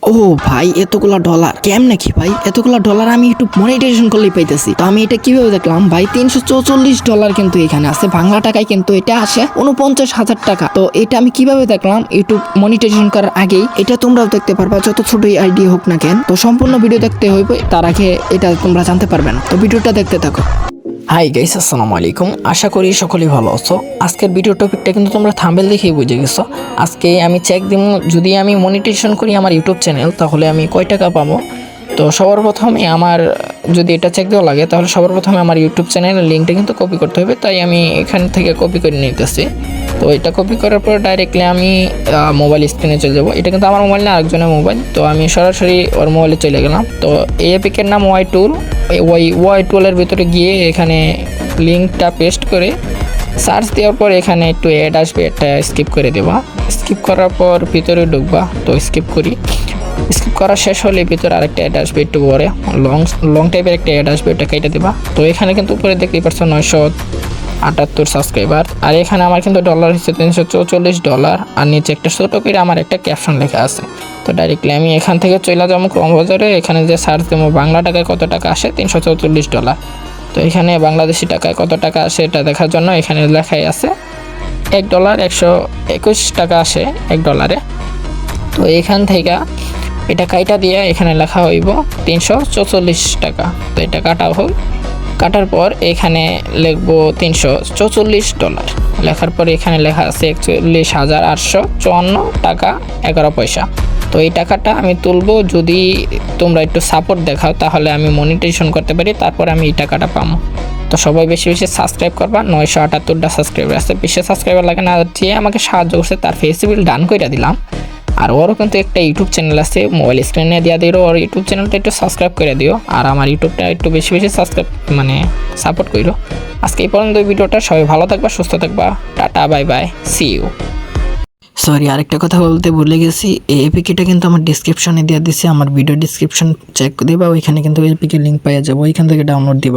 ও ভাই, এতগুলা ডলার কেমনে কি ভাই? এতগুলা ডলার আমি একটু মনিটাইজেশন করলেই পাইতেছি। তো আমি এটা কিভাবে দেখলাম ভাই, $344 কিন্তু এখানে আছে। বাংলা টাকায় কিন্তু এটা আসে 49,000 টাকা। তো এটা আমি কিভাবে দেখলাম ইউটিউব মনিটাইজেশন করার আগেই। এটা তোমরাও দেখতে পারবা, যত ছোটই আইডিয়া হোক না কেন। তো সম্পূর্ণ ভিডিও দেখতে হইবে, তার আগে এটা তোমরা জানতে পারবে না। তো ভিডিওটা দেখতে থাকো। হাই গাইস, আসসালামু আলাইকুম। আশা করি সকলেই ভালো আছো। আজকের ভিডিও টপিকটা কিন্তু তোমরা থাম্বনেল দেখেই বুঝে গেছো। আজকে আমি চেক দিব, যদি আমি মনিটাইজেশন করি আমার ইউটিউব চ্যানেল, তাহলে আমি কয় টাকা পাবো। তো সবার প্রথমে আমার যদি এটা চেক দেওয়া লাগে, তাহলে সবার প্রথমে আমার ইউটিউব চ্যানেলের লিঙ্কটা কিন্তু কপি করতে হবে। তাই আমি এখান থেকে কপি করে নিতেছি। তো এটা কপি করার পর ডাইরেক্টলি আমি মোবাইল স্ক্রিনে চলে যাবো। এটা কিন্তু আমার মোবাইল না, আরেকজনের মোবাইল। তো আমি সরাসরি ওর মোবাইলে চলে গেলাম। তো এই অ্যাপিকের নাম ওয়াই টুল। ওয়াই টুলের ভিতরে গিয়ে এখানে লিঙ্কটা পেস্ট করে সার্চ দেওয়ার পর এখানে একটু অ্যাড আসবে, এটা স্কিপ করে দেবা। স্কিপ করার পর ভিতরে ঢুকবা। তো স্কিপ করি। স্কিপ করা শেষ হলে ভিতরে আরেকটা অ্যাড আসবে, একটু পরে লং টাইপের একটা অ্যাড আসবে, ওটা কেটে দেবা। তো এখানে কিন্তু উপরে দেখতেই পাচ্ছ 978 সাবস্ক্রাইবার। আর এখানে আমার কিন্তু ডলার হচ্ছে $344। আর নিচে একটা ছোটো করে আমার একটা ক্যাপশন লেখা আছে। তো ডাইরেক্টলি আমি এখান থেকে চলে যাবো ক্রোম বাজারে। এখানে যে সার্চ দেবো বাংলা টাকায় কত টাকা আসে, $344। তো এখানে বাংলাদেশি টাকায় কত টাকা আসে এটা দেখার জন্য এখানে লেখাই আছে $1 121 টাকা আসে $1। তো এখান থেকে এটা কাইটা দিয়ে এখানে লেখা হইব $344 টাকা। তো এটা কাটা হোক। কাটার পর এখানে লিখবো $344। লেখার পর এখানে লেখা আছে 41,854 টাকা 11 পয়সা। তো এই টাকাটা আমি তুলবো, যদি তোমরা একটু সাপোর্ট দেখাও তাহলে আমি মনিটাইজেশন করতে পারি, তারপর আমি এই টাকাটা পাবো। তো সবাই বেশি বেশি সাবস্ক্রাইব করবা। 978টা সাবস্ক্রাইবার আছে, 20 সাবস্ক্রাইবার লাগে না, যে আমাকে সাহায্য করছে তার ফেসিবিল ডান করে দিলাম। আর ওরও কিন্তু একটা ইউটিউব চ্যানেল আছে, মোবাইল স্ক্রিনে দিয়ে দিও। ওর ইউটিউব চ্যানেলটা একটু সাবস্ক্রাইব করে দিও, আর আমার ইউটিউবটা একটু বেশি বেশি সাবস্ক্রাইব সাপোর্ট করো। আজকে এই পর্যন্ত ভিডিওটা। সবাই ভালো থাকবা, সুস্থ থাকবা। টাটা, bye bye, see you. Sorry, আরেকটা কথা বলতে ভুলে গেছি। এই এপিকেটা কিন্তু আমার ডিসক্রিপশনে দিয়ে দিছে। আমার ভিডিও ডিসক্রিপশন চেক দিবা, ওইখানে কিন্তু এপিকের লিঙ্ক পাওয়া যাবে, ওইখান থেকে ডাউনলোড দিবা।